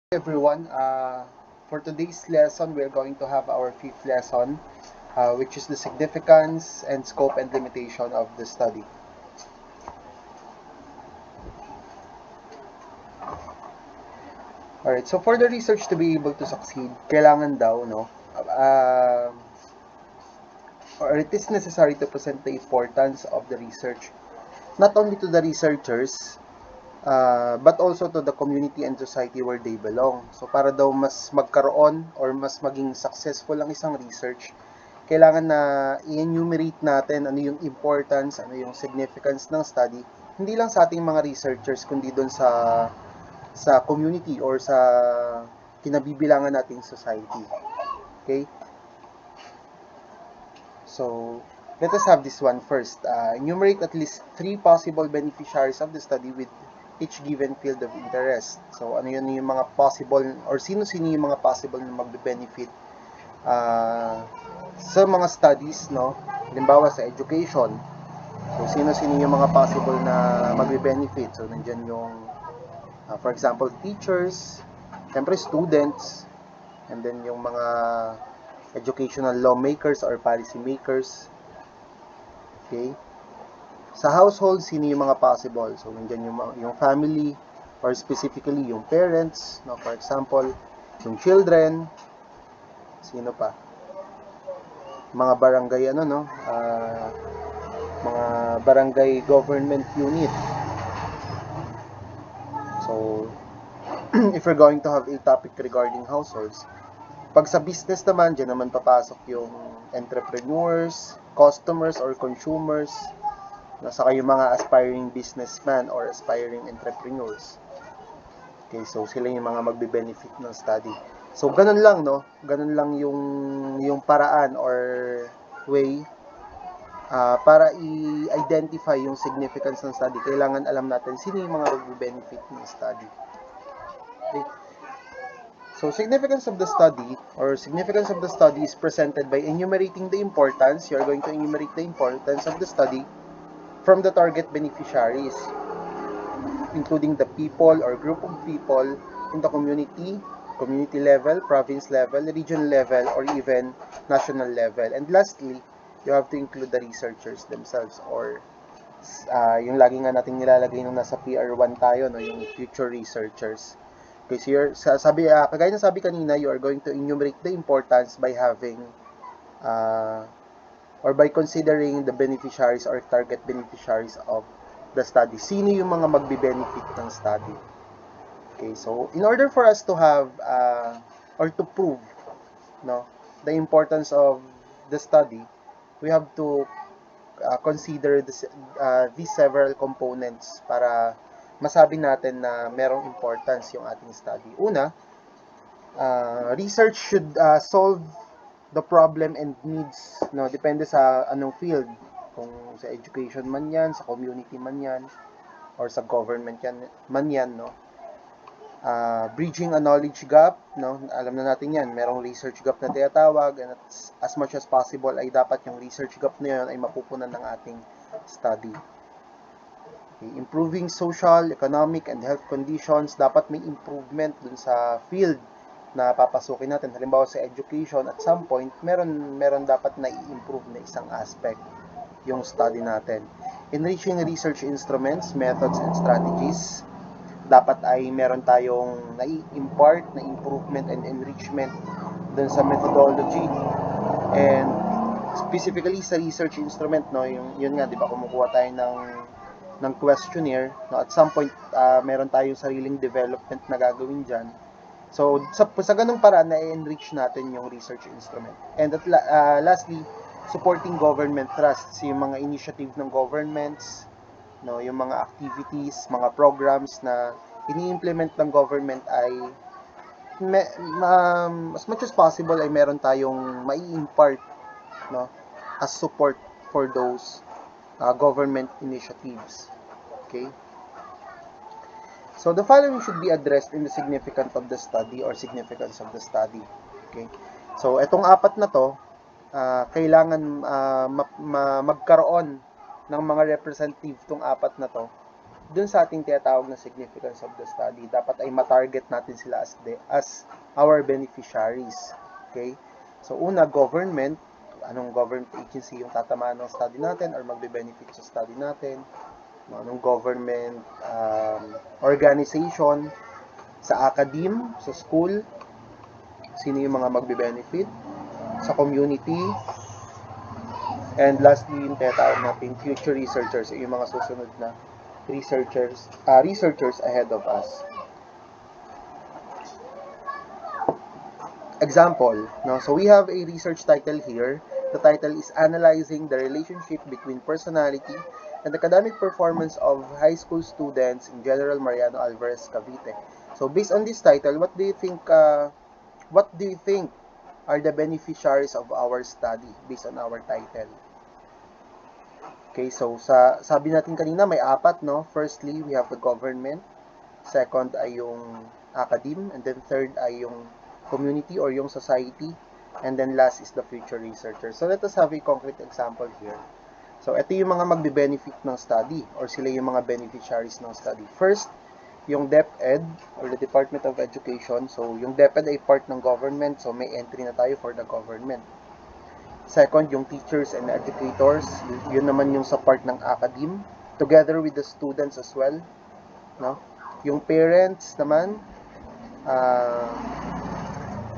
Everyone. For today's lesson, we're going to have our fifth lesson, which is the significance and scope and limitation of the study. Alright, so for the research to be able to succeed, kailangan daw, no, or it is necessary to present the importance of the research, not only to the researchers, but also to the community and society where they belong. So para daw mas magkaroon or mas maging successful ang isang research, kailangan na i-enumerate natin ano yung importance, ano yung significance ng study, hindi lang sa ating mga researchers, kundi doon sa community or sa kinabibilangan nating society. Okay? So, let us have this one first. Enumerate at least 3 possible beneficiaries of the study with each given field of interest. So, ano yun yung mga possible, or sino-sino yung mga possible na magbe-benefit sa mga studies, no? Halimbawa sa education. So, sino-sino yung mga possible na magbe-benefit? So, nandyan yung, for example, teachers, syempre students, and then yung mga educational lawmakers or policy makers. Okay? Sa household, sino yung mga possible? So, nandyan yung family, or specifically yung parents, no? For example, yung children, sino pa? Mga barangay, mga barangay government unit. So, if we're going to have a topic regarding households, pag sa business naman, dyan naman papasok yung entrepreneurs, customers or consumers, saka yung mga aspiring businessmen or aspiring entrepreneurs. Okay, so sila yung mga magbe-benefit ng study. So, ganun lang, no? Ganun lang yung paraan or way para i-identify yung significance ng study. Kailangan alam natin sino yung mga magbe-benefit ng study. Okay. So, significance of the study is presented by enumerating the importance. You are going to enumerate the importance of the study from the target beneficiaries, including the people or group of people in the community level, province level, region level, or even national level. And lastly, you have to include the researchers themselves, or yung lagi nga nating nilalagay nung nasa PR1 tayo, no, yung future researchers. Kasi kagaya na sabi kanina, you are going to enumerate the importance by having or by considering the beneficiaries or target beneficiaries of the study. Sino yung mga magbe-benefit ng study? Okay, so in order for us to have or to prove, no, the importance of the study, we have to consider these several components para masabi natin na merong importance yung ating study. Una, research should solve the problem and needs, no, depende sa anong field, kung sa education man yan, sa community man yan, or sa government yan, no. Bridging a knowledge gap, no, alam na natin yan, merong research gap na tinatawag, and as much as possible ay dapat yung research gap na yan ay mapupunan ng ating study. Okay. Improving social, economic, and health conditions, dapat may improvement dun sa field na papasukin natin. Halimbawa sa education, at some point, meron dapat na i-improve na isang aspect yung study natin. Enriching research instruments, methods, and strategies, dapat ay meron tayong na-impart na improvement and enrichment dun sa methodology. And specifically sa research instrument, no, yun nga, di ba, kumukuha tayo ng questionnaire, no, at some point meron tayong sariling development na gagawin dyan. So sa ganung paraan na-enrich natin yung research instrument. And lastly, supporting government trusts, yung mga initiative ng governments, no, yung mga activities, mga programs na ini-implement ng government ay as much as possible ay meron tayong mai-impart, no, as support for those government initiatives. Okay? So the following should be addressed in the significance of the study or significance of the study. Okay? So etong apat na to, kailangan magkaroon ng mga representative tong apat na to dun sa ating tinatawag na significance of the study. Dapat ay matarget natin sila as our beneficiaries. Okay? So, una, government. Anong government agency yung tatamaan ng study natin or magbe-benefit sa study natin? Anong government organization, sa academe, sa school, sino yung mga magbe-benefit, sa community, and lastly, yung tinatawag natin future researchers, yung mga susunod na researchers ahead of us. Example, no? So we have a research title here. The title is Analyzing the Relationship Between Personality and Academic Performance of High School Students in General Mariano Alvarez, Cavite. So based on this title, what do you think are the beneficiaries of our study based on our title? Okay, so sabi natin kanina may apat, no? Firstly, we have the government. Second ay yung academe, and then third ay yung community or yung society, and then last is the future researcher. So let us have a concrete example here. So ito yung mga magbe-benefit ng study or sila yung mga beneficiaries ng study. First, yung DepEd or the Department of Education. So yung DepEd ay part ng government, so may entry na tayo for the government. Second, yung teachers and educators, yun naman yung sa part ng academe, together with the students as well, no? Yung parents naman,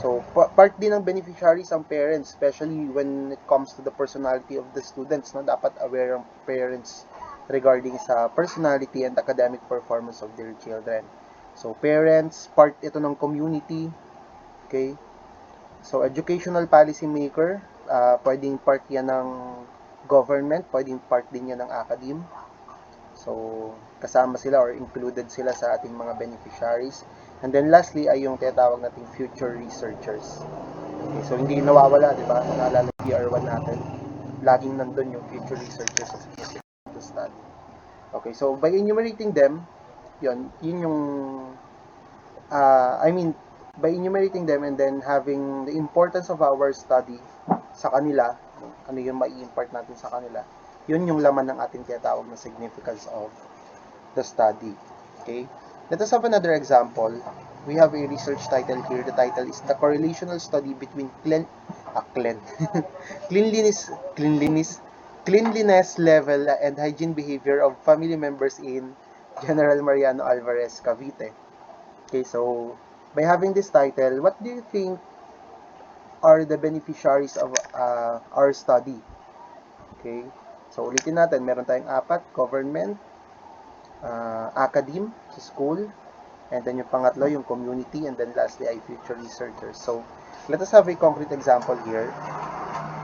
so part din ng beneficiaries ang parents, especially when it comes to the personality of the students, no? Dapat aware ang parents regarding sa personality and academic performance of their children. So parents, part ito ng community, okay? So educational policy maker, pwedeng part yan ng government, pwedeng part din yan ng academe. So, kasama sila or included sila sa ating mga beneficiaries. And then lastly ay yung tinatawag nating future researchers. Okay, so hindi nawawala, di ba? Naalala PR1 natin. Laging nandun yung future researchers sa significance of the study. Okay, so by enumerating them, yun yung by enumerating them and then having the importance of our study sa kanila, ano yung mai-impart natin sa kanila, yun yung laman ng ating tinatawag na significance of the study. Okay? Let us have another example. We have a research title here. The title is The Correlational Study Between Cleanliness Level and Hygiene Behavior of Family Members in General Mariano Alvarez, Cavite. Okay, so by having this title, what do you think are the beneficiaries of our study? Okay, so ulitin natin, meron tayong apat: government, academe, sa school, and then yung pangatlo, yung community, and then lastly ay future researchers. So let us have a concrete example here.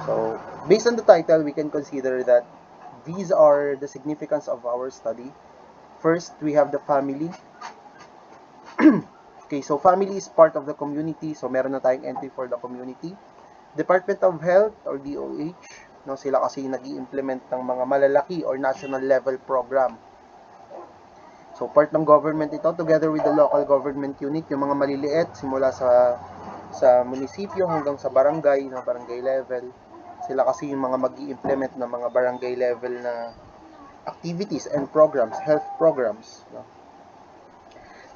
So based on the title, we can consider that these are the significance of our study. First, we have the family. Okay, so family is part of the community. So meron na tayong entry for the community. Department of Health or DOH, no, sila kasi nag-i-implement ng mga malalaki or national level program. So part ng government ito together with the local government unit, yung mga maliliit simula sa munisipyo hanggang sa barangay, no, barangay level. Sila kasi yung mga mag-i-implement ng mga barangay level na activities and programs, health programs, no.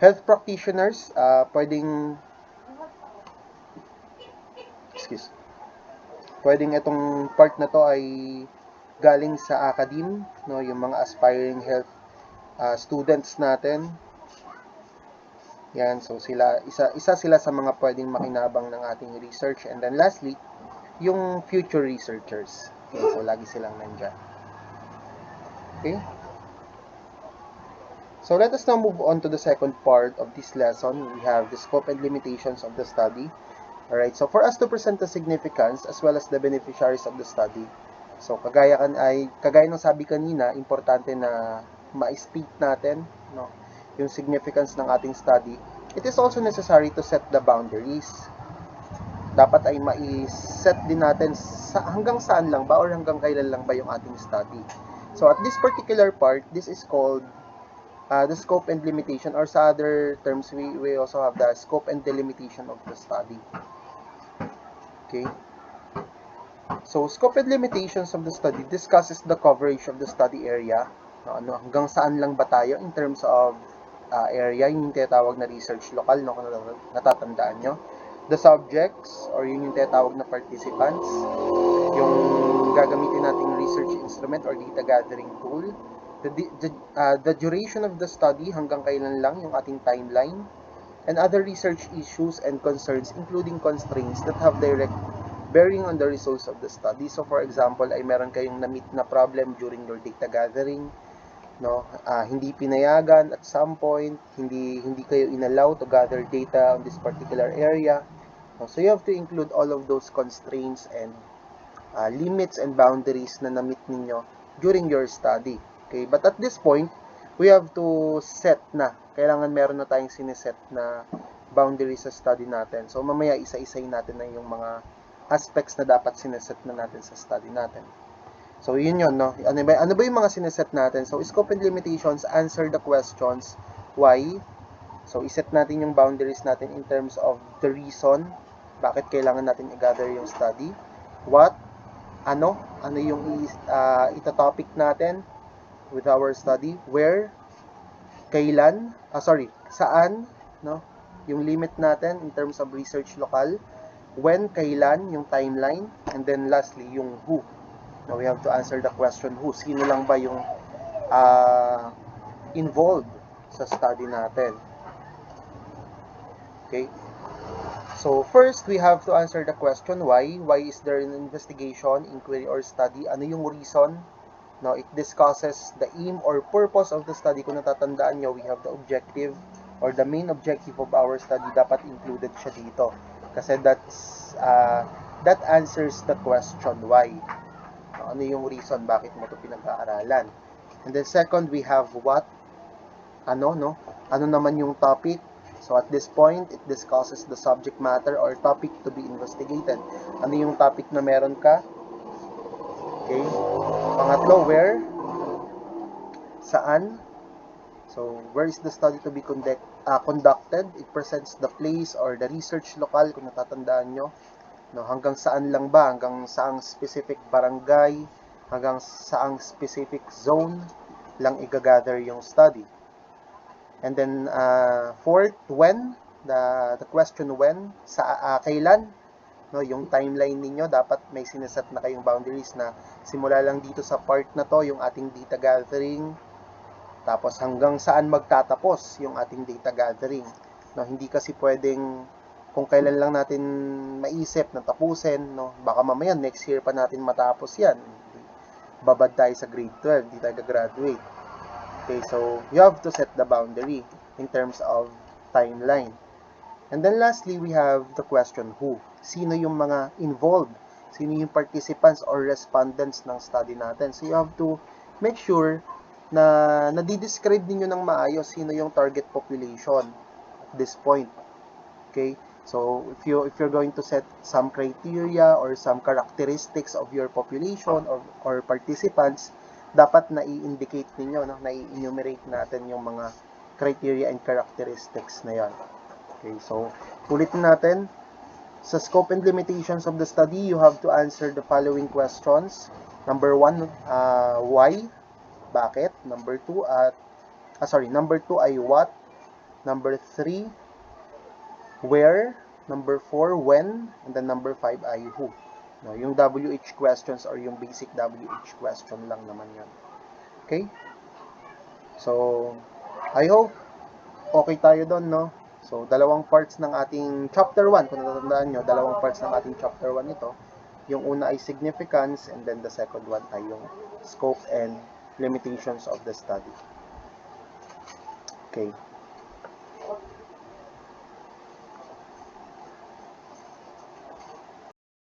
Health practitioners, pwedeng itong part na to ay galing sa academe, no, yung mga aspiring health students natin. Yan, so isa sila sa mga pwedeng makinabang ng ating research. And then lastly, yung future researchers. Okay, so lagi silang nandyan. Okay? So let us now move on to the second part of this lesson. We have the scope and limitations of the study. Alright, so for us to present the significance as well as the beneficiaries of the study, so kagaya ng sabi kanina, importante na ma-state natin, no, yung significance ng ating study. It is also necessary to set the boundaries. Dapat ay ma-set din natin hanggang saan lang ba or hanggang kailan lang ba yung ating study. So at this particular part, this is called the scope and limitation, or sa other terms, we also have the scope and delimitation of the study. Okay. So, scope and limitations of the study discusses the coverage of the study area, Hanggang saan lang ba tayo in terms of area, yung tinatawag na research local, no, kung natatandaan nyo. The subjects, or yun yung tinatawag na participants, yung gagamitin nating research instrument or data gathering tool. The duration of the study, hanggang kailan lang yung ating timeline, and other research issues and concerns, including constraints that have direct bearing on the results of the study. So for example, ay meron kayong na-meet na problem during your data gathering, no? Hindi pinayagan at some point, hindi kayo inallow to gather data on this particular area. No? So you have to include all of those constraints and limits and boundaries na na-meet ninyo during your study. Okay? But at this point, we have to set na. Kailangan meron na tayong sineset na boundaries sa study natin. So mamaya isa-isayin natin na yung mga aspects na dapat sineset na natin sa study natin. So, yun yun, no? Ano ba yung mga sineset natin? So, scope and limitations, answer the questions, why. So, iset natin yung boundaries natin in terms of the reason, bakit kailangan natin i-gather yung study. What, ano yung ita-topic natin with our study. Where, kailan, saan, no? Yung limit natin in terms of research local. When, kailan, yung timeline. And then, lastly, yung who. Now, we have to answer the question who. Sino lang ba yung involved sa study natin? Okay? So, first, we have to answer the question why. Why is there an investigation, inquiry, or study? Ano yung reason? No, it discusses the aim or purpose of the study. Kung natatandaan nyo, we have the objective or the main objective of our study. Dapat included siya dito. Kasi that answers the question why. Ano yung reason bakit mo ito pinag-aaralan. And then second, we have what, ano naman yung topic. So at this point, it discusses the subject matter or topic to be investigated. Ano yung topic na meron ka? Okay. Pangatlo, where, saan. So where is the study to be conducted? It presents the place or the research local, kung natatandaan nyo. No, hanggang saan lang ba? Hanggang saang specific barangay, hanggang saang specific zone lang i-gather yung study. And then fourth, when, the question when, kailan, no, yung timeline ninyo, dapat may sineset na kayong boundaries na simula lang dito sa part na to yung ating data gathering, tapos hanggang saan magtatapos yung ating data gathering. No, hindi kasi pwedeng kung kailan lang natin maisip na tapusin, no? Baka mamaya next year pa natin matapos yan. Babad tayo sa grade 12, hindi tayo graduate. Okay, so you have to set the boundary in terms of timeline. And then lastly, we have the question who. Sino yung mga involved? Sino yung participants or respondents ng study natin? So you have to make sure na nadi-describe ninyo ng maayos sino yung target population at this point. Okay? So, if you're going to set some criteria or some characteristics of your population or participants, dapat na-i-indicate ninyo, no? Na-i-enumerate natin yung mga criteria and characteristics na yan. Okay, so, ulitin natin. Sa scope and limitations of the study, you have to answer the following questions. Number 1, why? Bakit? Number 2 ay what? Number 3, where, number 4, when, and then number 5 ay who. No, yung WH questions or yung basic WH question lang naman yan. Okay? So, I hope okay tayo doon, no? So, dalawang parts ng ating chapter 1, kung natatandaan nyo, dalawang parts ng ating chapter 1 ito. Yung una ay significance, and then the second one ay yung scope and limitations of the study. Okay.